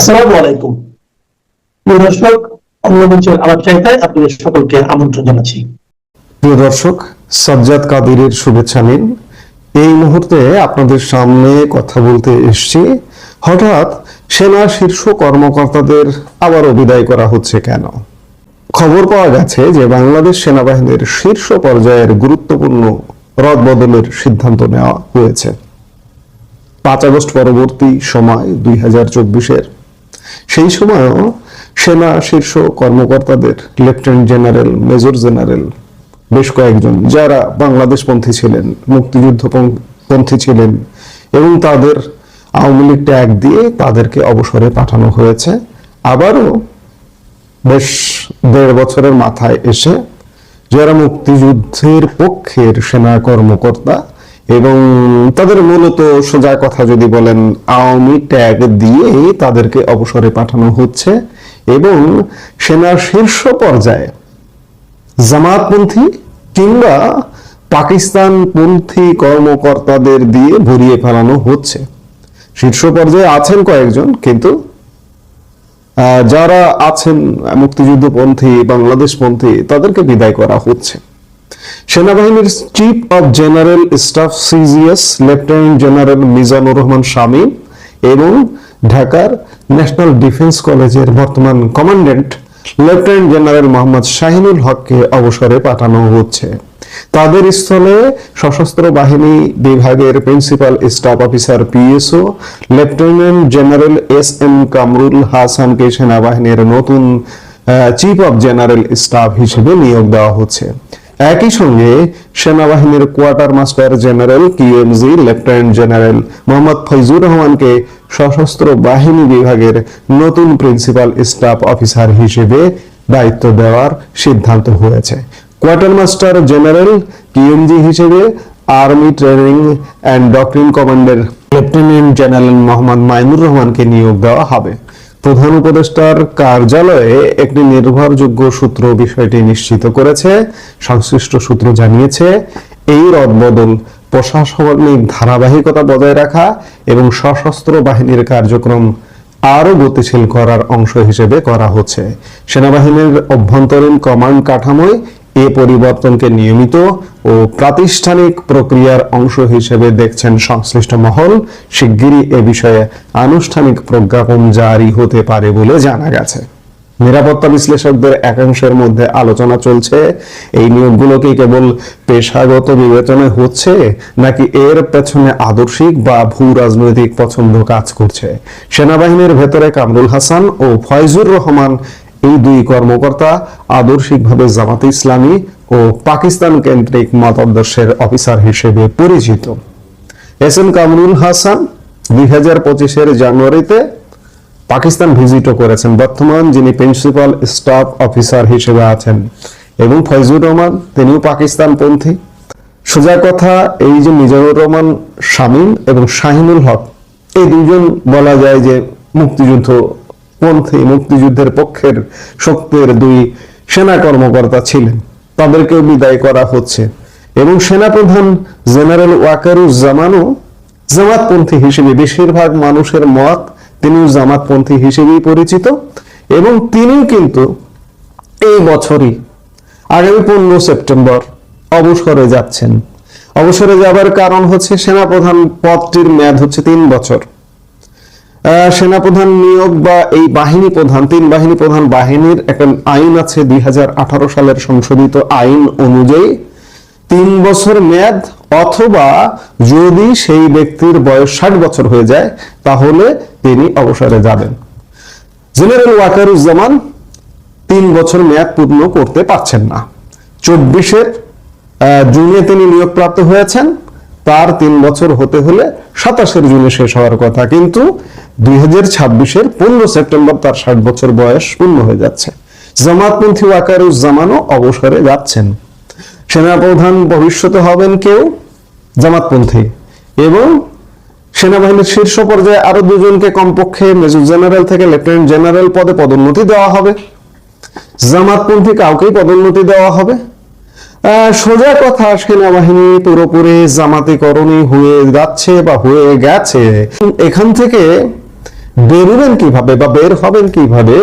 আসসালামু আলাইকুম। প্রিয় দর্শক, অন্য মঞ্চের আলাপচারিতায় আপনাদের সকলকে আমন্ত্রণ জানাচ্ছি। প্রিয় দর্শক, সাজ্জাদ কাদিরের শুভেচ্ছা নিন। এই মুহূর্তে আপনাদের সামনে কথা বলতে এসেছি। হঠাৎ সেনা শীর্ষ কর্মকর্তাদের আবারও বিদায় করা হচ্ছে কেন? খবর পাওয়া গেছে যে বাংলাদেশ সেনাবাহিনীর শীর্ষ পর্যায়ের গুরুত্বপূর্ণ রদবদলের সিদ্ধান্ত নেওয়া হয়েছে। 5 আগস্ট পরবর্তী সময় 2024-এর সেই সময়ও সেনা শীর্ষ কর্মকর্তাদের লেফটেন্যান্ট জেনারেল, মেজর জেনারেল বেশ কয়েকজন যারা বাংলাদেশপন্থী ছিলেন, মুক্তিযুদ্ধপন্থী ছিলেন এবং তাদের আওয়ামী লীগ ট্যাগ দিয়ে তাদেরকে অবসরে পাঠানো হয়েছে। আবারও বেশ 1.5 বছরের মাথায় এসে যারা মুক্তিযুদ্ধের পক্ষের সেনা কর্মকর্তা এবং তাদের মূলত সোজা কথা যদি বলেন আওয়ামী ট্যাগ দিয়ে তাদেরকে অবসরে পাঠানো হচ্ছে এবং সেনার শীর্ষ পর্যায়ে জামাতপন্থী কিংবা পাকিস্তানপন্থী কর্মকর্তাদের দিয়ে ভরিয়ে ফেলানো হচ্ছে। শীর্ষ পর্যায়ে আছেন কয়েকজন, কিন্তু যারা আছেন মুক্তিযুদ্ধপন্থী, বাংলাদেশপন্থী তাদেরকে বিদায় করা হচ্ছে। সেনাবাহিনীর chief of general staff CGS lieutenant general Mizanur Rahman Shamim এবং ঢাকার ন্যাশনাল ডিফেন্স কলেজের বর্তমান commandant lieutenant general Mohammad Shahinul হককে অবসরে পাঠানো হচ্ছে। তাদের স্থলে সশস্ত্র বাহিনী বিভাগের principal staff officer PSO lieutenant general SM. Kamrul হাসানকে সেনাবাহিনীর নতুন চিফ অফ জেনারেল স্টাফ হিসেবে নিয়োগ দেওয়া হচ্ছে। একই সঙ্গে সেনাবাহিনীর quarter master general QMG lieutenant general Mohammad Foyzur রহমানকে সশস্ত্র বাহিনী বিভাগের নতুন প্রিন্সিপাল স্টাফ অফিসার হিসেবে দায়িত্ব দেওয়ার সিদ্ধান্ত হয়েছে। কোয়ার্টার মাস্টার জেনারেল কিউএমজি হিসেবে আর্মি ট্রেনিং অ্যান্ড ডক্ট্রিন কমান্ডের লেফটেন্যান্ট জেনারেল মোহাম্মদ মাইনুর রহমানকে নিয়োগ দেওয়া হবে। প্রধান উপদেষ্টার কার্যালয়ে একটি নির্ভরযোগ্য সূত্র বিষয়টি নিশ্চিত করেছে। সংশ্লিষ্ট সূত্র জানিয়েছে, এই রদবদল প্রশাসনিক ধারাবাহিকতা বজায় রাখা এবং সশস্ত্র বাহিনীর কার্যক্রম আরো গতিশীল করার অংশ হিসেবে করা হচ্ছে। সেনাবাহিনীর অভ্যন্তরীণ কমান্ড কাঠামোয় এ পরিবর্তনকে নিয়মিত ও প্রাতিষ্ঠানিক প্রক্রিয়ার অংশ হিসেবে দেখছেন সংশ্লিষ্ট মহল। শিগগিরই এ বিষয়ে আনুষ্ঠানিক প্রজ্ঞাপন জারি হতে পারে বলে জানা গেছে। নিরাপত্তা বিশ্লেষকদের একাংশের মধ্যে আলোচনা চলছে, এই নিয়োগগুলো কি কেবল পেশাগত বিবেচনায় হচ্ছে নাকি এর পেছনে আদর্শিক বা ভূ রাজনৈতিক পছন্দ কাজ করছে। সেনাবাহিনীর ভেতরে কামরুল হাসান ও ফয়জুর রহমান এই দুই কর্মকর্তা আদর্শিকভাবে জামাতে ইসলামী ও পাকিস্তান কেন্দ্রিক মতাদর্শের অফিসার হিসেবে পরিচিত। এস.এম. কামরুল হাসান 2025-এর জানুয়ারিতে পাকিস্তান ভিজিটও করেছেন, বর্তমান যিনি প্রিন্সিপাল স্টাফ অফিসার হিসেবে আছেন, এবং ফয়জুর রহমান তিনিও পাকিস্তানপন্থী। সোজা কথা, এই যে মিজানুর রহমান শামীম এবং শাহিনুল হক, এই দুজন বলা যায় যে মুক্তিযুদ্ধের পক্ষের শক্তির দুই সেনা কর্মকর্তা ছিলেন। তাদেরকেও বিদায় করা হচ্ছে এবং সেনাপ্রধান জেনারেল ওয়াকারুজ্জামানও জামাতপন্থী হিসেবে, বেশিরভাগ মানুষের মত তিনিও জামাতপন্থী হিসেবেই পরিচিত এবং তিনিও কিন্তু এই বছরই আগামী 15 সেপ্টেম্বর অবসরে যাচ্ছেন। অবসরে যাবার কারণ হচ্ছে সেনাপ্রধান পদটির মেয়াদ হচ্ছে 3 বছর। সেনাপ্রধান নিয়োগ বা এই বাহিনী প্রধান, 3 বাহিনী প্রধান বাহিনীর একটা আইন আছে, 2018 সালের সংশোধিত আইন অনুযায়ী 3 বছর মেয়াদ, অথবা যদি সেই ব্যক্তির বয়স 60 বছর হয়ে যায় তাহলে তিনি অবসরে যাবেন। জেনারেল ওয়াকারুজ্জামান 3 বছর মেয়াদ পূর্ণ করতে পারছেন না। 24-এর জুনে তিনি নিয়োগপ্রাপ্ত হয়েছেন, তার 3 বছর হতে হলে 27-এর জুনে শেষ হওয়ার কথা, কিন্তু 2026-এর 15 সেপ্টেম্বর তার 60 বছর বয়স পূর্ণ হয়ে যাচ্ছে। জামাতপন্থী ওয়াকারুজ্জামানও অবসরে যাচ্ছেন। সেনাপ্রধান ভবিষ্যতে হবেন কেউ জামাতপন্থী, এবং সেনাবাহিনীর শীর্ষ পর্যায়ে আরো 2 জনকে কমপক্ষে মেজর জেনারেল থেকে লেফটেন্যান্ট জেনারেল পদে পদোন্নতি দেওয়া হবে। জামাতপন্থী কাউকেই পদোন্নতি দেওয়া হবে। সোজা কথা, সেনাবাহিনী পুরোপুরি জামাতিকরণই হয়ে যাচ্ছে বা হয়ে গেছে। এখান থেকে বেরোবেন কিভাবে বা বের হবেন কিভাবে,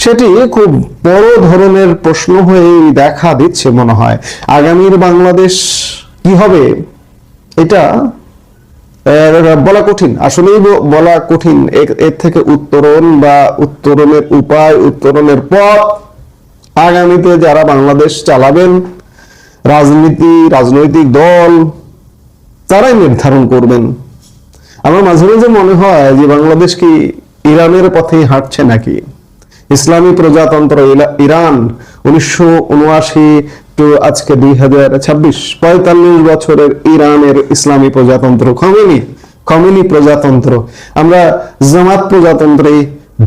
সেটি খুব বড় ধরনের প্রশ্ন হয়ে দেখা দিচ্ছে মনে হয়। আগামীর বাংলাদেশ কি হবে এটা বলা কঠিন, আসলেই বলা কঠিন। এর থেকে উত্তরণ বা উত্তরণের উপায়, উত্তরণের পথ আগামীতে যারা বাংলাদেশ চালাবেন, রাজনৈতিক দল, তারাই নির্ধারণ করবেন। আমার মাঝে মাঝে মনে হয় যে বাংলাদেশ কি ইরানের পথেই হাঁটছে নাকি। ইসলামী প্রজাতন্ত্র ইরান 1979 টু আজকে 2026, 45 বছরের ইরানের ইসলামী প্রজাতন্ত্র খমেনি প্রজাতন্ত্র। আমরা জামাত প্রজাতন্ত্রে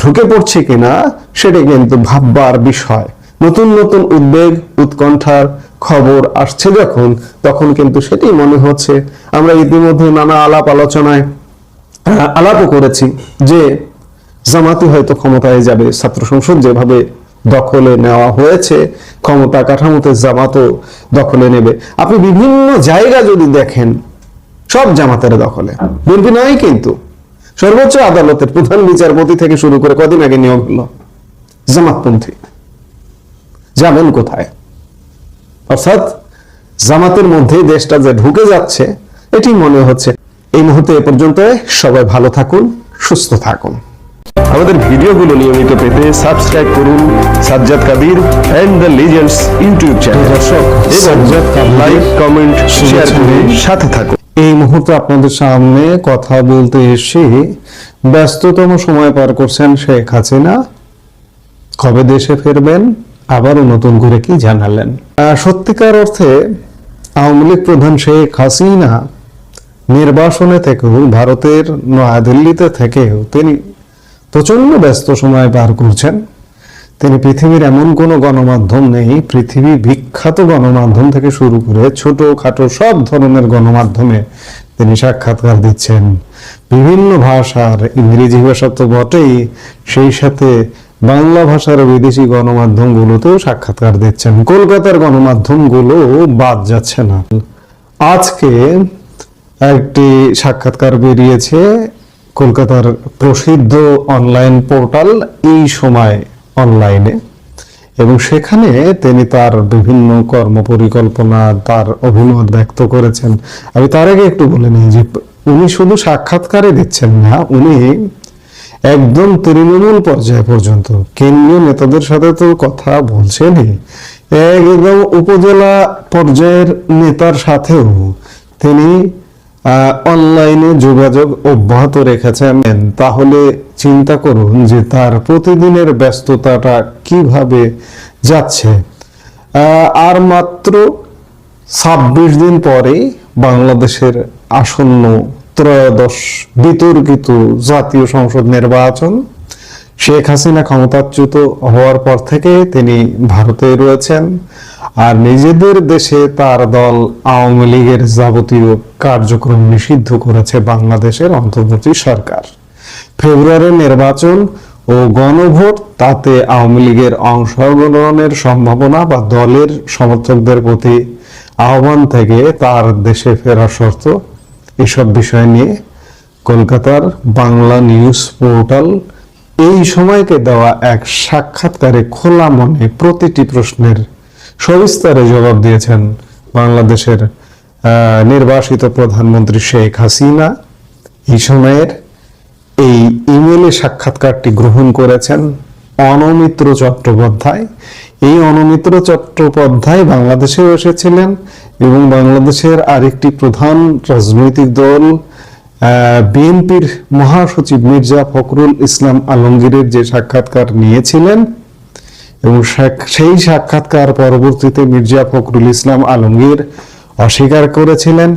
ঢুকে পড়ছি কিনা সেটা কিন্তু ভাববার বিষয়। নতুন নতুন উদ্বেগ, উৎকণ্ঠার খবর আসছে যখন, তখন কিন্তু সেটি মনে হচ্ছে। আমরা ইতিমধ্যে নানা আলাপও করেছি যে জামাতি হয়তো ক্ষমতায় যাবে। ছাত্র সংসদ যেভাবে দখলে নেওয়া হয়েছে, ক্ষমতা কাঠামোতে জামাতও দখলে নেবে। আপনি বিভিন্ন জায়গা যদি দেখেন, সব জামাতের দখলে। বিএনপি নাই কিন্তু, সর্বোচ্চ আদালতের প্রধান বিচারপতি থেকে শুরু করে কদিন আগে নিয়োগ হলো জামাতপন্থী। যাবেন কোথায়? অর্থাৎ জামাতের মধ্যে দেশটা যে ঢুকে যাচ্ছে এটি মনে হচ্ছে। এই মুহূর্তে এ পর্যন্ত। সবাই ভালো থাকুন, সুস্থ থাকুন। আমাদের ভিডিওগুলো নিয়মিত পেতে সাবস্ক্রাইব করুন Sajjad Kadir and the legends YouTube channel. দর্শক, লাইক, কমেন্ট, শেয়ার করে সাথে থাকুন। এই মুহূর্তে আপনাদের সামনে কথা বলতে এসে ব্যস্ততম সময় পার করছেন শেখ হাসিনা। কবে দেশে ফিরবেন, আবারও নতুন করে কি জানালেন? সত্যিকার অর্থে আওয়ামী লীগ প্রধান শেখ হাসিনা নির্বাসনে থেকেও, ভারতের নয়াদিল্লিতে থেকেও তিনি প্রচন্ড ব্যস্ত সময় পার করছেন। তিনি পৃথিবীর এমন কোনো গণমাধ্যম নেই, পৃথিবী বিখ্যাত গণমাধ্যম থেকে শুরু করে ছোটখাটো সব ধরনের গণমাধ্যমে তিনি সাক্ষাৎকার দিচ্ছেন। বিভিন্ন ভাষার, ইংরেজি ভাষা তো বটেই, সেই সাথে বাংলা ভাষার বিদেশি গণমাধ্যমগুলোতেও সাক্ষাৎকার দিচ্ছেন। কলকাতার গণমাধ্যমগুলো বাদ যাচ্ছে না। আজকে একটি সাক্ষাৎকার বেরিয়েছে কলকাতার প্রসিদ্ধ অনলাইন পোর্টাল এই সময় অনলাইনে, এবং সেখানে তিনি তার বিভিন্ন কর্মপরিকল্পনা, তার অভিমত ব্যক্ত করেছেন। আমি তার আগে একটু বলে নিই যে উনি শুধু সাক্ষাৎকারে দিচ্ছেন না, উনি একদম তৃণমূল পর্যায় পর্যন্ত কেন্দ্রীয় নেতাদের সাথে তো কথা বলছেনই, একদম উপজেলা পর্যায়ের নেতার সাথেও তিনি অনলাইনে যোগাযোগ অব্যাহত রেখেছেন। তাহলে চিন্তা করুন যে তার প্রতিদিনের ব্যস্ততাটা কিভাবে যাচ্ছে। আর মাত্র 26 দিন পরে বাংলাদেশের আসন্ন ত্রয়োদশ বিতর্কিত জাতীয় সংসদ নির্বাচন। শেখ হাসিনা ক্ষমতাচ্যুত হওয়ার পর থেকে তিনি ভারতে রয়েছেন, আর নিজেদের দেশে তার দল আওয়ামী লীগের যাবতীয় কার্যক্রম নিষিদ্ধ করেছে বাংলাদেশের অন্তর্বর্তী সরকার। ফেব্রুয়ারির নির্বাচন ও গণভোট, তাতে আওয়ামী লীগের অংশগ্রহণের সম্ভাবনা বা দলের সমর্থকদের প্রতি আহ্বান থেকে তার দেশে ফেরার শর্ত, এসব বিষয় নিয়ে কলকাতার বাংলা নিউজ পোর্টাল এই সময়কে দেওয়া এক সাক্ষাৎকারে খোলা মনে প্রতিটি প্রশ্নের সবিস্তারে জবাব দিয়েছেন বাংলাদেশের নির্বাসিত প্রধানমন্ত্রী শেখ হাসিনা। এই সময়ের এই ইমেলে সাক্ষাৎকারটি গ্রহণ করেছেন অনমিত্র চট্টোপাধ্যায়। এই অনমিত্র চট্টোপাধ্যায় বাংলাদেশেও এসেছিলেন এবং বাংলাদেশের আরেকটি প্রধান রাজনৈতিক দল বিএনপির মহাসচিব মির্জা ফখরুল ইসলাম আলমগীরের যে সাক্ষাৎকার নিয়েছিলেন, এবং সেই সাক্ষাৎকার পরবর্তীতে মির্জা ফখরুল ইসলাম আলমগীর অস্বীকার করেছিলেন।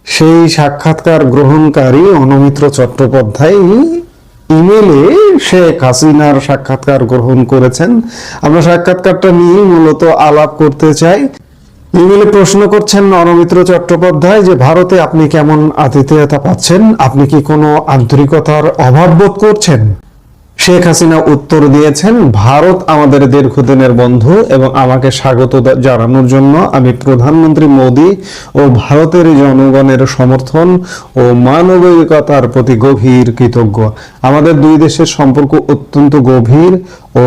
সেই সাক্ষাৎকার গ্রহণকারী অনমিত্র চট্টোপাধ্যায় ইমেলে শেখ হাসিনার সাক্ষাৎকার গ্রহণ করেছেন। আমরা সাক্ষাৎকারটা নিয়ে মূলত আলাপ করতে চাই। ইমেলে প্রশ্ন করছেন অনমিত্র চট্টোপাধ্যায় যে ভারতে আপনি কেমন আতিথেয়তা পাচ্ছেন, আপনি কি কোনো আন্তরিকতার অভাব বোধ করছেন? শেখ হাসিনা উত্তর দিয়েছেন, ভারত আমাদের দীর্ঘদিনের বন্ধু এবং আমাকে স্বাগত জানানোর জন্য আমি প্রধানমন্ত্রী মোদী ও ভারতের জনগণের সমর্থন ও মানবিকতার প্রতি গভীর কৃতজ্ঞ। আমাদের দুই দেশের সম্পর্ক অত্যন্ত গভীর ও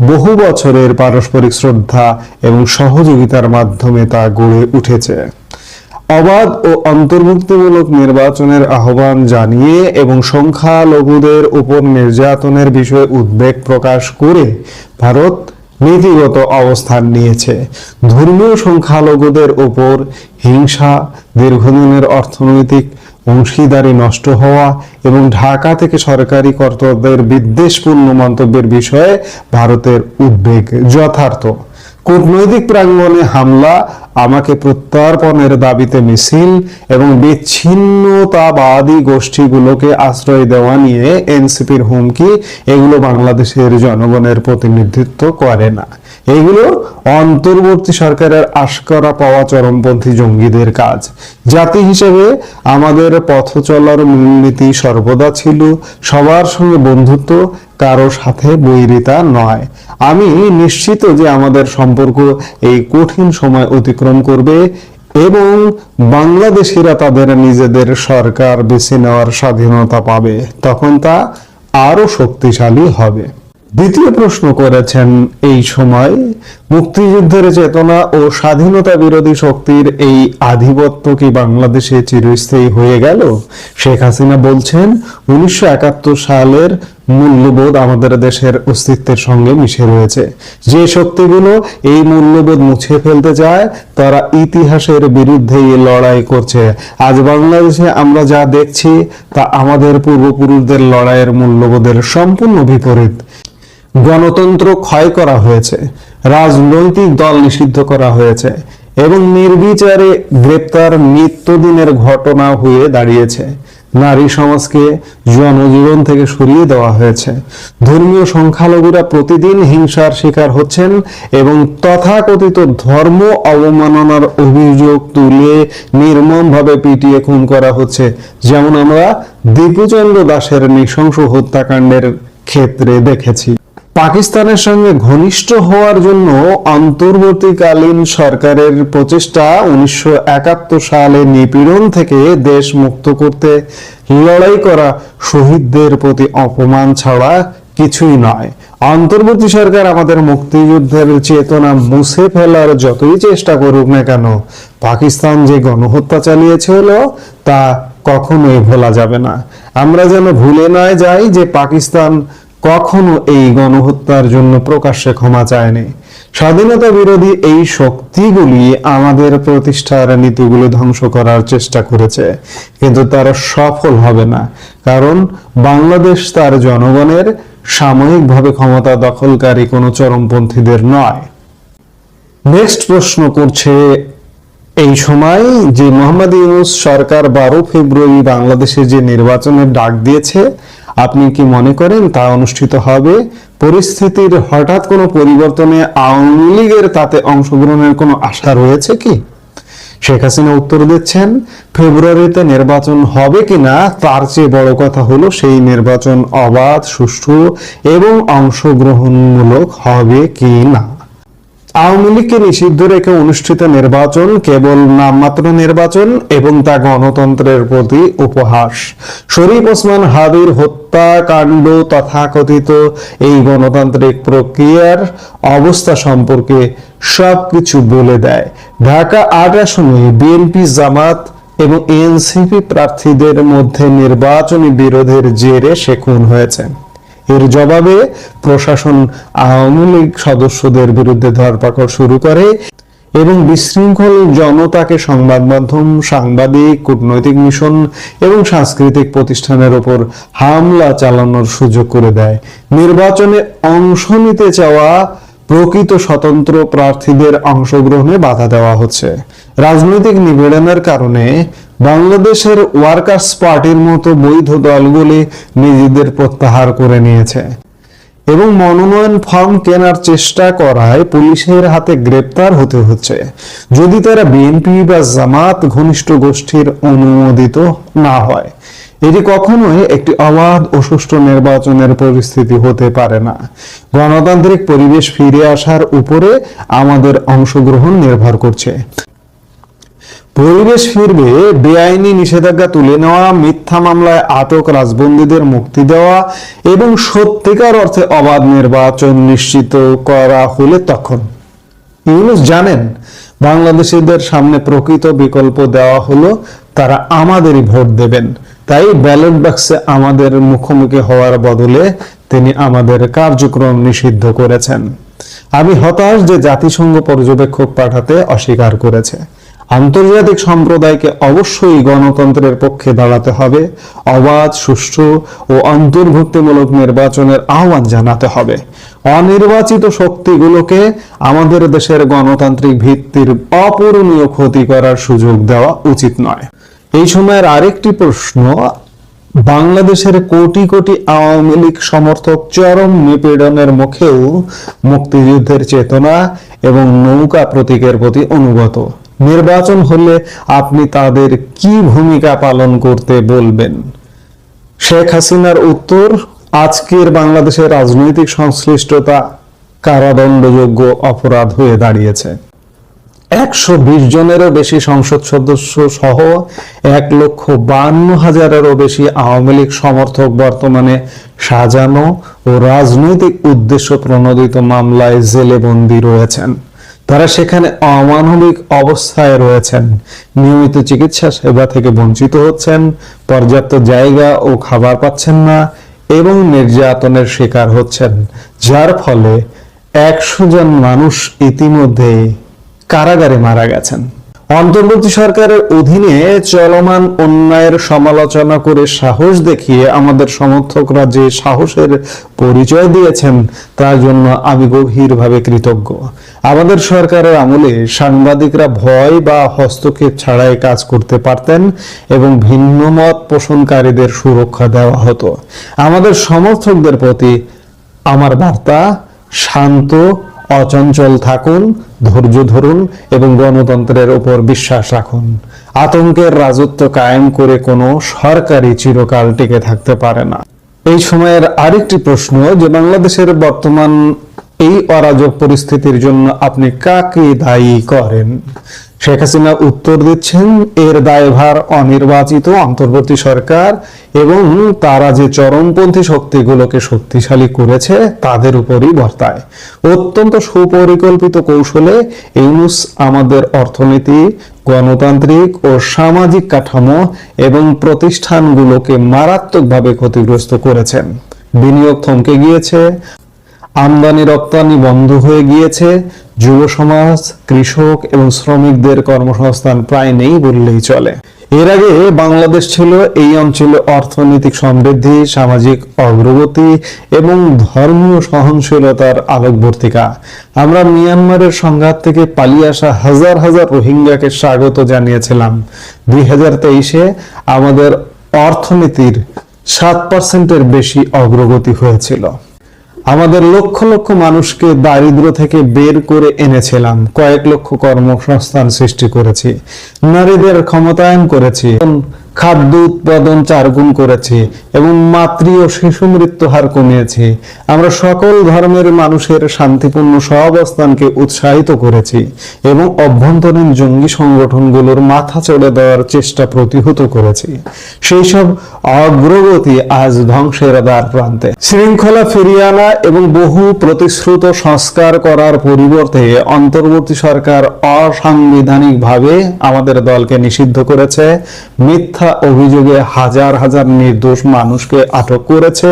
বহু বছরের পারস্পরিক শ্রদ্ধা এবং সহযোগিতার মাধ্যমে তা গড়ে উঠেছে। অবাধ ও অন্তর্ভুক্তিমূলক নির্বাচনের আহ্বান জানিয়ে এবং সংখ্যালঘুদের উপর নির্যাতনের বিষয়ে উদ্বেগ প্রকাশ করে ভারত নীতিগত অবস্থান নিয়েছে। ধর্মীয় সংখ্যালঘুদের উপর হিংসা, দীর্ঘদিনের অর্থনৈতিক অংশীদারি নষ্ট হওয়া এবং ঢাকা থেকে সরকারি কর্তাদের বিদ্বেষপূর্ণ মন্তব্যের বিষয়ে ভারতের উদ্বেগ যথার্থ। কূটনৈতিক প্রাঙ্গণে হামলা, আমাকে প্রত্যর্পণের দাবিতে মিছিল এবং বিচ্ছিন্নতাবাদী গোষ্ঠীগুলোকে আশ্রয় দেওয়া নিয়ে এনসিপির হুমকি, এগুলো বাংলাদেশের জনগণের প্রতিনিধিত্ব করে না। এগুলো অন্তর্বর্তী সরকারের আশকরা পাওয়া চরমপন্থী জঙ্গিদের কাজ। জাতি হিসেবে আমাদের পথ চলার মূলনীতি সর্বদা ছিল সবার সঙ্গে বন্ধুত্ব, কারো সাথে বৈরিতা নয়। আমি নিশ্চিত যে আমাদের সম্পর্ক এই কঠিন সময় অতিক্রম করবে এবং বাংলাদেশিরা তাদের নিজেদের সরকার বেছে নেওয়ার স্বাধীনতা পাবে, তখন তা আরো শক্তিশালী হবে। দ্বিতীয় প্রশ্ন করেছেন, এই সময় মুক্তিযুদ্ধের চেতনা ও স্বাধীনতা বিরোধী শক্তির এই আধিপত্য কি বাংলাদেশে চিরস্থায়ী হয়ে গেল? শেখ হাসিনা বলছেন, 1971 সালের মূল্যবোধ আমাদের দেশের অস্তিত্বের সঙ্গে মিশে রয়েছে। যে শক্তিগুলো এই মূল্যবোধ মুছে ফেলতে চায় তারা ইতিহাসের বিরুদ্ধেই লড়াই করছে। আজ বাংলাদেশে আমরা যা দেখছি তা আমাদের পূর্বপুরুষদের লড়াইয়ের মূল্যবোধের সম্পূর্ণ বিপরীত। গণতন্ত্র ক্ষয় করা হয়েছে, রাজনৈতিক দল নিষিদ্ধ করা হয়েছে এবং নির্বিচারে গ্রেপ্তার নিত্যদিনের ঘটনা হয়ে দাঁড়িয়েছে। নারী সমাজকে জনজীবন থেকে সরিয়ে দেওয়া হয়েছে। ধর্মীয় সংখ্যালঘুরা প্রতিদিন হিংসার শিকার হচ্ছেন এবং তথাকথিত ধর্ম অবমাননার অভিযোগ তুলে নির্মমভাবে পিটিয়ে খুন করা হচ্ছে, যেমন আমরা দীপুচন্দ্র দাসের নৃশংস হত্যাকাণ্ডের ক্ষেত্রে দেখেছি। পাকিস্তানের সঙ্গে ঘনিষ্ঠ হওয়ার জন্য অন্তর্বর্তীকালীন সরকারের প্রচেষ্টা 1971 সালে নিপীড়ন থেকে দেশ মুক্ত করতে লড়াই করা শহীদদের প্রতি অপমান ছাড়া কিছুই নয়। অন্তর্বর্তী সরকার আমাদের মুক্তিযুদ্ধের চেতনা মুছে ফেলার যতই চেষ্টা করুক না কেন, পাকিস্তান যে গণহত্যা চালিয়েছিল তা কখনোই ভোলা যাবে না। আমরা যেন ভুলে না যাই যে পাকিস্তান কখনো এই গণহত্যার জন্য প্রকাশ্যে ক্ষমা চায়নি। স্বাধীনতা বিরোধী এই শক্তিগুলি আমাদের প্রতিষ্ঠার নীতিগুলো ধ্বংস করার চেষ্টা করেছে, কিন্তু তারা সফল হবে না, কারণ বাংলাদেশ তার জনগণের, সাময়িকভাবে ক্ষমতা দখলকারী কোনো চরমপন্থীদের নয়। নেক্সট প্রশ্ন করছে, এই সময় যে মোহাম্মদ ইউনূস সরকার 12 ফেব্রুয়ারি বাংলাদেশে যে নির্বাচনের ডাক দিয়েছে, আপনি কি মনে করেন তা অনুষ্ঠিত হবে? পরিস্থিতির হঠাৎ কোনো পরিবর্তনে আওয়ামী লীগের তাতে অংশগ্রহণের কোনো আশা রয়েছে কি? শেখ হাসিনা উত্তর দিচ্ছেন, ফেব্রুয়ারিতে নির্বাচন হবে কিনা তার চেয়ে বড় কথা হলো সেই নির্বাচন অবাধ, সুষ্ঠু এবং অংশগ্রহণমূলক হবে কি না। আওয়ামী লীগকে নিষিদ্ধ রেখে অনুষ্ঠিত নির্বাচন কেবল নামমাত্র নির্বাচন এবং তা গণতন্ত্রের প্রতি উপহাস। শরীফ ওসমান হাদির হত্যাকাণ্ড তথাকথিত এই গণতান্ত্রিক প্রক্রিয়ার অবস্থা সম্পর্কে সবকিছু বলে দেয়। ঢাকা 8 আসনে বিএনপি, জামাত এবং এনসিপি প্রার্থীদের মধ্যে নির্বাচনী বিরোধের জেরে সে খুন হয়েছে। এর জবাবে প্রশাসন আওয়ামী লীগ সদস্যদের বিরুদ্ধে ধরপাকড় শুরু করে এবং বিশৃঙ্খল জনতাকে সংবাদ মাধ্যম, সাংবাদিক, কূটনৈতিক মিশন এবং সাংস্কৃতিক প্রতিষ্ঠানের উপর হামলা চালানোর সুযোগ করে দেয়। নির্বাচনে অংশ নিতে চাওয়া প্রকৃত স্বতন্ত্র প্রার্থীদের অংশগ্রহণে বাধা দেওয়া হচ্ছে। রাজনৈতিক নিপীড়নের কারণে বাংলাদেশের ওয়ার্কার্স পার্টির মতো বৈধ দলগুলি নিজেদের প্রত্যাহার করে নিয়েছে এবং মনোনয়ন ফর্ম কেনার চেষ্টা করায় পুলিশের হাতে গ্রেপ্তার হতে হচ্ছে যদি তারা বিএনপি বা জামাত ঘনিষ্ঠ গোষ্ঠীর অনুমোদিত না হয়। এটি কখনোই একটি অবাধ ও সুষ্ঠু নির্বাচনের পরিস্থিতি হতে পারে না। গণতান্ত্রিক পরিবেশ ফিরে আসার উপরে আমাদের অংশগ্রহণ নির্ভর করছে। পরিবেশ ফিরবে, বেআইনি নিষেধাজ্ঞা তুলে নেওয়া, মিথ্যা মামলায় আটক রাজবন্দীদের মুক্তি দেওয়া এবং সত্যিকার অর্থে অবাধ নির্বাচন নিশ্চিত করা হলে তখন। ইউনূস জানেন, বাংলাদেশিদের সামনে প্রকৃত বিকল্প দেওয়া হলো তারা আমাদেরই ভোট দেবেন। তাই ব্যালট বাক্সে আমাদের মুখোমুখি হওয়ার বদলে তিনি আমাদের কার্যক্রম নিষিদ্ধ করেছেন। আমি হতাশ যে জাতিসংঘ পর্যবেক্ষক পাঠাতে অস্বীকার করেছে। আন্তর্জাতিক সম্প্রদায়কে অবশ্যই গণতন্ত্রের পক্ষে দাঁড়াতে হবে, অবাধ, সুষ্ঠু ও অন্তর্ভুক্তিমূলক নির্বাচনের আহ্বান জানাতে হবে। অনির্বাচিত শক্তিগুলোকে আমাদের দেশের গণতান্ত্রিক ভিত্তির অপূরণীয় ক্ষতি করার সুযোগ দেওয়া উচিত নয়। এই সময়ের আরেকটি প্রশ্ন, বাংলাদেশের কোটি কোটি আওয়ামী লীগ সমর্থক চরম নিপীড়নের মুখেও মুক্তিযুদ্ধের চেতনা এবং নৌকা প্রতীকের প্রতি অনুগত। নির্বাচন হলে আপনি তাদের কি ভূমিকা পালন করতে বলবেন? শেখ হাসিনার উত্তর, আজকের বাংলাদেশের রাজনৈতিক সংশ্লিষ্টতা কারাদণ্ডযোগ্য অপরাধ হয়ে দাঁড়িয়েছে। 120 জনেরও বেশি সংসদ সদস্য সহ 1,52,000-এরও বেশি আওয়ামী লীগ সমর্থক বর্তমানে সাজানো ও রাজনৈতিক উদ্দেশ্য প্রণোদিত মামলায় জেলে বন্দী রয়েছেন। তারা সেখানে অমানবিক অবস্থায় রয়েছেন, নিয়মিত চিকিৎসা সেবা থেকে বঞ্চিত হচ্ছেন, পর্যাপ্ত জায়গা ও খাবার পাচ্ছেন না এবং নির্যাতনের শিকার হচ্ছেন, যার ফলে 100 জন মানুষ ইতিমধ্যে কারাগারে মারা গেছেন। অন্তর্বর্তী সরকারের অধীনে চলমান অন্যায়ের সমালোচনা করে সাহস দেখিয়ে আমাদের সমর্থকরা যে সাহসের পরিচয় দিয়েছেন তার জন্য আমি গভীরভাবে কৃতজ্ঞ। আমাদের সরকারের আমলে সাংবাদিকরা ভয় বা হস্তক্ষেপ ছাড়াই কাজ করতে পারতেন এবং ভিন্ন মত পোষণকারীদের সুরক্ষা দেওয়া হতো। আমাদের সমর্থকদের প্রতি আমার বার্তা, শান্ত, অচঞ্চল থাকুন, ধৈর্য ধরুন এবং গণতন্ত্রের উপর বিশ্বাস রাখুন। আতঙ্কের রাজত্ব কায়েম করে কোনো সরকারই চিরকাল টিকে থাকতে পারে না। এই সময়ের আরেকটি প্রশ্ন, যে বাংলাদেশের বর্তমান এই অরাজক পরিস্থিতির জন্য আপনি কাকে দায়ী করেন? শেখ হাসিনা উত্তর দিচ্ছেন, এর দায়ভার অনির্বাচিত অন্তর্বর্তী সরকার এবং তারা যে চরমপন্থী শক্তিগুলোকে শক্তিশালী করেছে তাদের উপরই বর্তায়। অত্যন্ত সুপরিকল্পিত কৌশলে ইউনূস আমাদের অর্থনীতি, গণতান্ত্রিক ও সামাজিক কাঠামো এবং প্রতিষ্ঠানগুলোকে মারাত্মকভাবে ক্ষতিগ্রস্ত করেছেন। বিনিয়োগ থমকে গিয়েছে, আমদানি রপ্তানি বন্ধ হয়ে গিয়েছে, যুব সমাজ, কৃষক এবং শ্রমিকদের কর্মসংস্থান প্রায় নেই বললেই চলে। এর আগে বাংলাদেশ ছিল এই অঞ্চলে অর্থনৈতিক সমৃদ্ধি, সামাজিক অগ্রগতি এবং ধর্মীয় সহনশীলতার আলোকবর্তিকা। আমরা মিয়ানমারের সংঘাত থেকে পালিয়ে আসা হাজার হাজার রোহিঙ্গাকে স্বাগত জানিয়েছিলাম। 2023-এ আমাদের অর্থনীতির 7%-এর বেশি অগ্রগতি হয়েছিল। আমাদের লক্ষ লক্ষ মানুষকে দারিদ্র্য থেকে বের করে এনেছিলাম, কয়েক লক্ষ কর্মসংস্থান সৃষ্টি করেছি, নারীদের ক্ষমতায়ন করেছি, খাদ্য উৎপাদন 4 গুণ করেছি এবং মাতৃ ও শিশু মৃত্যু হার কমিয়েছি। আমরা সকল ধর্মের মানুষের শান্তিপূর্ণ সহাবস্থানকে উৎসাহিত করেছি এবং অভ্যন্তরীণ জঙ্গি সংগঠনগুলোর মাথা চড়ে দেওয়ার চেষ্টা প্রতিহত করেছি। সেই সব অগ্রগতি আজ ধ্বংসের দ্বার প্রান্তে। শৃঙ্খলা ফিরিয়ে আনা এবং বহু প্রতিশ্রুত সংস্কার করার পরিবর্তে অন্তর্বর্তী সরকার অসাংবিধানিকভাবে আমাদের দলকে নিষিদ্ধ করেছে, মিথ্যা অভিযোগে হাজার হাজার নির্দোষ মানুষকে আটক করেছে,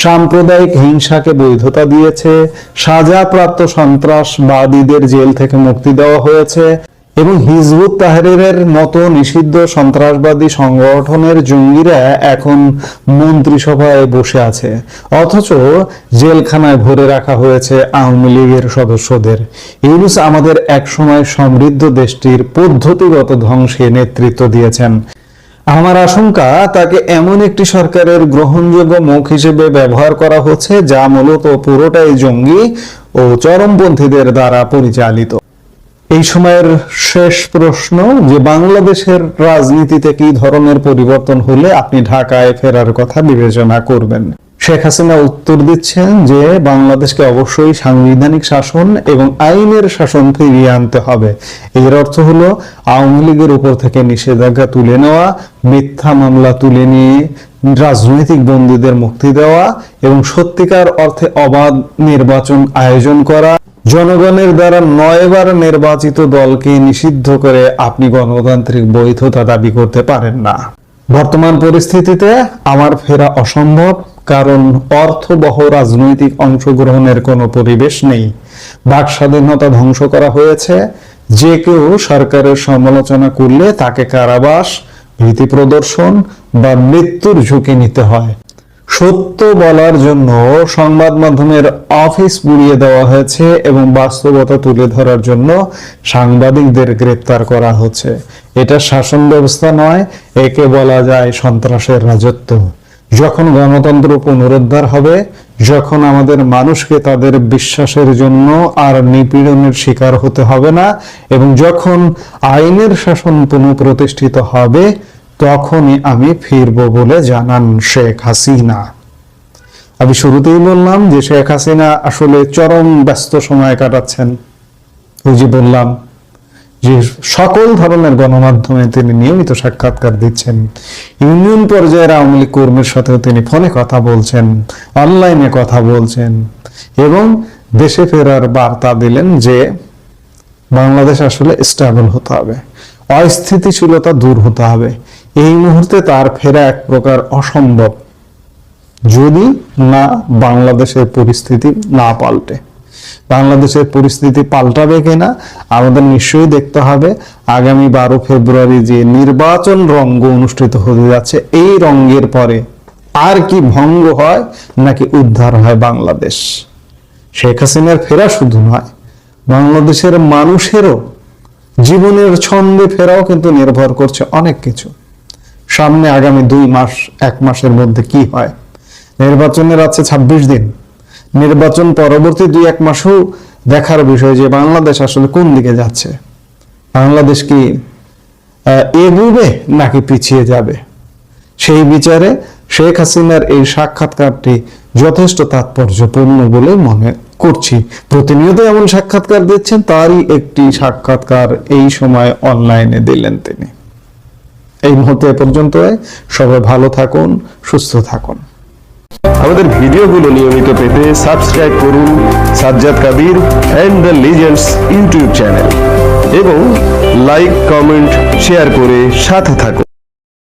সাম্প্রদায়িক হিংসাকে বৈধতা দিয়েছে, সাজাপ্রাপ্ত সন্ত্রাসবাদীদের জেল থেকে মুক্তি দেওয়া হয়েছে এবং হিজবুত তাহরিরের মতো নিষিদ্ধ সন্ত্রাসবাদী সংগঠনের জঙ্গিরা এখন মন্ত্রিসভায় বসে আছে, অথচ জেলখানায় ভরে রাখা হয়েছে আওয়ামী লীগের সদস্যদের। ইউনূস আমাদের একসময় সমৃদ্ধ দেশটির পদ্ধতিগত ধ্বংসে নেতৃত্ব দিয়েছেন। আমার আশঙ্কা তাকে এমন একটি সরকারের গ্রহণযোগ্য মুখ হিসেবে ব্যবহার করা হচ্ছে যা মূলত পুরোটাই জঙ্গি ও চরমপন্থীদের দ্বারা পরিচালিত। এই সময়ের শেষ প্রশ্ন যে বাংলাদেশের রাজনীতিতে কি ধরনের পরিবর্তন হলে আপনি ঢাকায় ফেরার কথা বিবেচনা করবেন? শেখ হাসিনা উত্তর দিচ্ছেন যে বাংলাদেশকে অবশ্যই সাংবিধানিক শাসন এবং আইনের শাসন ফিরিয়ে আনতে হবে। এর অর্থ হলো আওয়ামী লীগের উপর থেকে নিষেধাজ্ঞা তুলে নেওয়া, মিথ্যা মামলা তুলে নিয়ে রাজনৈতিক বন্দীদের মুক্তি দেওয়া এবং সত্যিকার অর্থে অবাধ নির্বাচন আয়োজন করা। জনগণের দ্বারা 9 বার নির্বাচিত দলকে নিষিদ্ধ করে আপনি গণতান্ত্রিক বৈধতা দাবি করতে পারেন না। বর্তমান পরিস্থিতিতে আমার ফেরা অসম্ভব, কারণ অর্থবহ রাজনৈতিক অংশগ্রহণের কোনো পরিবেশ নেই। বাক স্বাধীনতা ধ্বংস করা হয়েছে। যে কেউ সরকারের সমালোচনা করলে তাকে কারাবাস, ভীতি প্রদর্শন বা মৃত্যুর ঝুঁকি নিতে হয়। সত্য বলার জন্য সংবাদ মাধ্যমের অফিস পুড়িয়ে দেওয়া হয়েছে এবং বাস্তবতা তুলে ধরার জন্য সাংবাদিকদের গ্রেপ্তার করা হচ্ছে। এটা শাসন ব্যবস্থা নয়, একে বলা যায় সন্ত্রাসের রাজত্ব। যখন গণতন্ত্র পুনরুদ্ধার হবে, যখন আমাদের মানুষকে তাদের বিশ্বাসের জন্য আর নিপীড়নের শিকার হতে হবে না এবং যখন আইনের শাসন পুনঃপ্রতিষ্ঠিত হবে, তখনই আমি ফিরব বলে জানান শেখ হাসিনা। আমি শুরুতেই বললাম যে শেখ হাসিনা আসলে চরম ব্যস্ত সময় কাটাচ্ছেন। ওই যে বললাম যে সকল ধরনের গণমাধ্যমে তিনি নিয়মিত সাক্ষাৎকার দিচ্ছেন। ইউনিয়ন পর্যায়ের আওয়ামী লীগ কর্মীর সাথেও তিনি ফোনে কথা বলছেন, অনলাইনে কথা বলছেন এবং দেশে ফেরার বার্তা দিলেন যে বাংলাদেশ আসলে স্টেবল হতে হবে, অস্থিতিশীলতা দূর হতে হবে। এই মুহূর্তে তার ফেরা এক প্রকার অসম্ভব যদি না বাংলাদেশের পরিস্থিতি না পাল্টে। বাংলাদেশের পরিস্থিতি পাল্টাবে কিনা আমাদের নিশ্চয়ই দেখতে হবে। আগামী 12 ফেব্রুয়ারি যে নির্বাচন রঙ্গ অনুষ্ঠিত হতে যাচ্ছে, এই রঙ্গের পরে আর কি ভঙ্গ হয় নাকি উদ্ধার হয় বাংলাদেশ। শেখ হাসিনার ফেরা শুধু নয়, বাংলাদেশের মানুষেরও জীবনের ছন্দে ফেরাও কিন্তু নির্ভর করছে অনেক কিছু। সামনে আগামী 2 মাস, 1 মাসের মধ্যে কি হয়। নির্বাচনের আছে 26 দিন। নির্বাচন পরবর্তী 2-1 মাসও দেখার বিষয় যে বাংলাদেশ আসলে কোন দিকে যাচ্ছে। বাংলাদেশ কি এগোবে নাকি পিছিয়ে যাবে। সেই বিচারে শেখ হাসিনার এই সাক্ষাৎকারটি যথেষ্ট তাৎপর্যপূর্ণ বলে মনে করছি। প্রতিনিয়ত এমন সাক্ষাৎকার দিচ্ছেন, তারই একটি সাক্ষাৎকার এই সময় অনলাইনে দিলেন তিনি। এই মুহূর্তে পর্যন্ত সবাই ভালো থাকুন, সুস্থ থাকুন। আমাদের ভিডিওগুলো নিয়মিত পেতে সাবস্ক্রাইব করুন Sajjad Kadir and the legends YouTube channel এবং লাইক, কমেন্ট, শেয়ার করে সাথে থাকুন।